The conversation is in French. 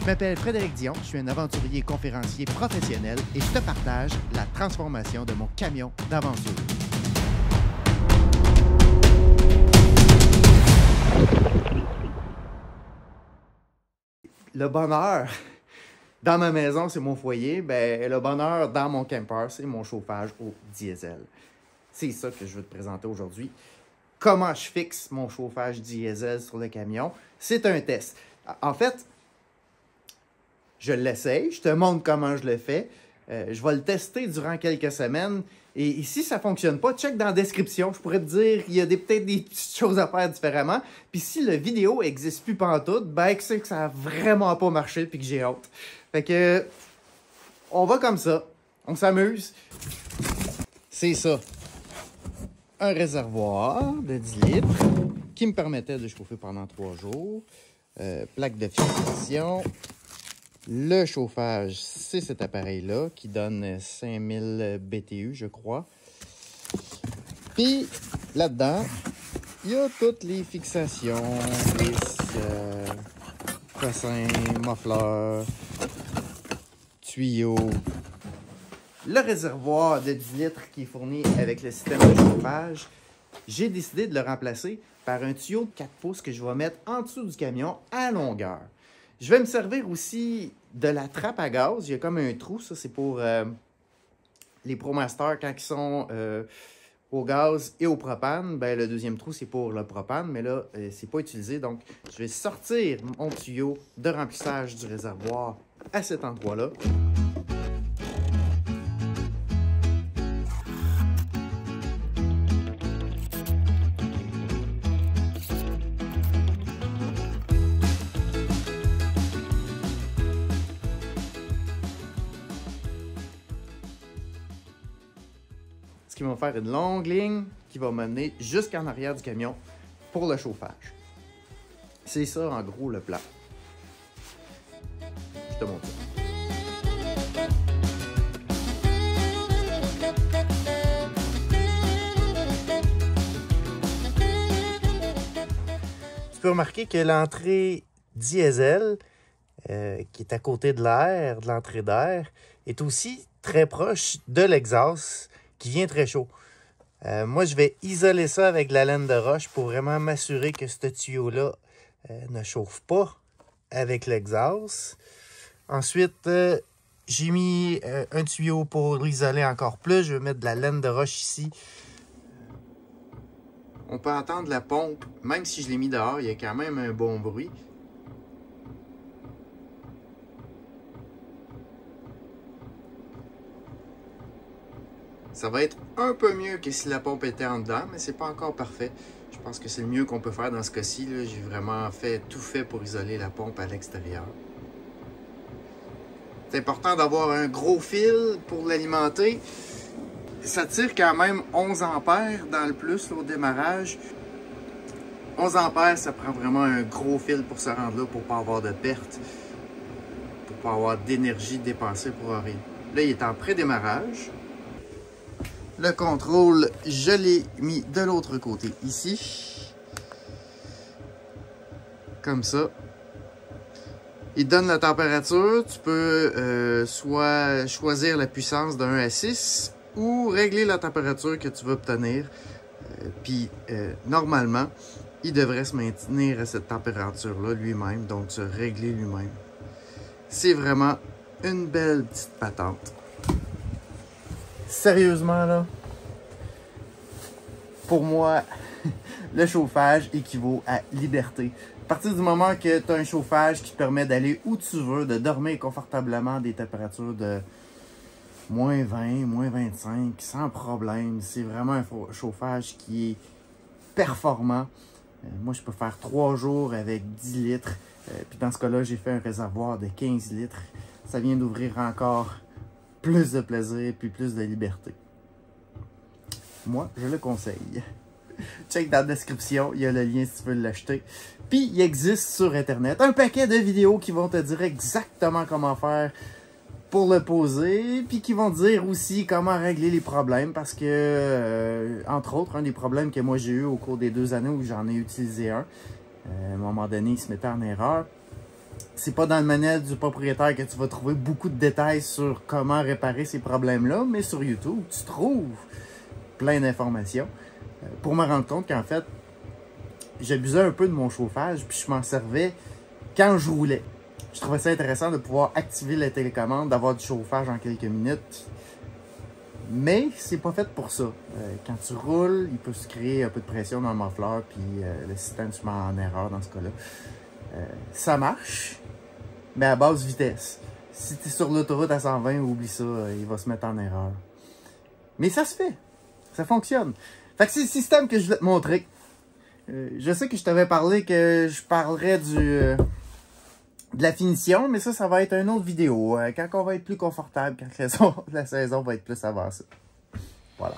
Je m'appelle Frédéric Dion, je suis un aventurier conférencier professionnel et je te partage la transformation de mon camion d'aventure. Le bonheur dans ma maison, c'est mon foyer. Ben, le bonheur dans mon camper, c'est mon chauffage au diesel. C'est ça que je veux te présenter aujourd'hui. Comment je fixe mon chauffage diesel sur le camion? C'est un test. En fait, je l'essaye, je te montre comment je le fais. Je vais le tester durant quelques semaines. Et si ça ne fonctionne pas, check dans la description. Je pourrais te dire qu'il y a peut-être des petites choses à faire différemment. Puis si la vidéo n'existe plus pantoute, ben c'est que ça n'a vraiment pas marché et que j'ai hâte. Fait que, on va comme ça. On s'amuse. C'est ça. Un réservoir de 10 litres qui me permettait de chauffer pendant 3 jours. Plaque de fixation. Le chauffage, c'est cet appareil-là qui donne 5000 BTU, je crois. Puis, là-dedans, il y a toutes les fixations, vis, cossins, muffleurs, tuyaux. Le réservoir de 10 litres qui est fourni avec le système de chauffage, j'ai décidé de le remplacer par un tuyau de 4 pouces que je vais mettre en dessous du camion à longueur. Je vais me servir aussi de la trappe à gaz. Il y a comme un trou, ça c'est pour les ProMaster quand ils sont au gaz et au propane. Ben, le deuxième trou c'est pour le propane, mais là c'est pas utilisé. Donc je vais sortir mon tuyau de remplissage du réservoir à cet endroit-là. Ce qui va me faire une longue ligne qui va mener jusqu'en arrière du camion pour le chauffage. C'est ça, en gros, le plan. Je te montre ça. Tu peux remarquer que l'entrée diesel, qui est à côté de l'air, de l'entrée d'air, est aussi très proche de l'exhaust, qui vient très chaud. Moi, je vais isoler ça avec de la laine de roche pour vraiment m'assurer que ce tuyau-là ne chauffe pas avec l'exhaust. Ensuite, j'ai mis un tuyau pour isoler encore plus. Je vais mettre de la laine de roche ici. On peut entendre la pompe, même si je l'ai mis dehors, il y a quand même un bon bruit. Ça va être un peu mieux que si la pompe était en dedans, mais c'est pas encore parfait. Je pense que c'est le mieux qu'on peut faire dans ce cas-ci. J'ai vraiment tout fait pour isoler la pompe à l'extérieur. C'est important d'avoir un gros fil pour l'alimenter. Ça tire quand même 11 ampères dans le plus là, au démarrage. 11 ampères, ça prend vraiment un gros fil pour se rendre là, pour ne pas avoir de perte, pour ne pas avoir d'énergie dépensée pour rien. Là, il est en pré-démarrage. Le contrôle, je l'ai mis de l'autre côté, ici. Comme ça. Il donne la température. Tu peux soit choisir la puissance de 1 à 6 ou régler la température que tu veux obtenir. Puis, normalement, il devrait se maintenir à cette température-là lui-même, donc se régler lui-même. C'est vraiment une belle petite patente. Sérieusement, là, pour moi, le chauffage équivaut à liberté. À partir du moment que tu as un chauffage qui te permet d'aller où tu veux, de dormir confortablement à des températures de moins 20, moins 25, sans problème. C'est vraiment un chauffage qui est performant. Moi, je peux faire 3 jours avec 10 litres. Puis dans ce cas-là, j'ai fait un réservoir de 15 litres. Ça vient d'ouvrir encore plus de plaisir puis plus de liberté. Moi, je le conseille. Check dans la description, il y a le lien si tu veux l'acheter. Puis, il existe sur Internet un paquet de vidéos qui vont te dire exactement comment faire pour le poser, puis qui vont te dire aussi comment régler les problèmes, parce que, entre autres, un des problèmes que moi j'ai eu au cours des 2 années où j'en ai utilisé un, à un moment donné, il se mettait en erreur. C'est pas dans le manuel du propriétaire que tu vas trouver beaucoup de détails sur comment réparer ces problèmes-là, mais sur YouTube, tu trouves plein d'informations pour me rendre compte qu'en fait, j'abusais un peu de mon chauffage, puis je m'en servais quand je roulais. Je trouvais ça intéressant de pouvoir activer la télécommande, d'avoir du chauffage en quelques minutes. Mais c'est pas fait pour ça. Quand tu roules, il peut se créer un peu de pression dans le muffler, puis le système se met en erreur dans ce cas-là. Ça marche, mais à basse vitesse. Si tu es sur l'autoroute à 120, oublie ça, il va se mettre en erreur. Mais ça se fait. Ça fonctionne. Fait que c'est le système que je vais te montrer. Je sais que je t'avais parlé que je parlerais de la finition, mais ça va être une autre vidéo. Quand on va être plus confortable, quand la saison va être plus avancée. Voilà.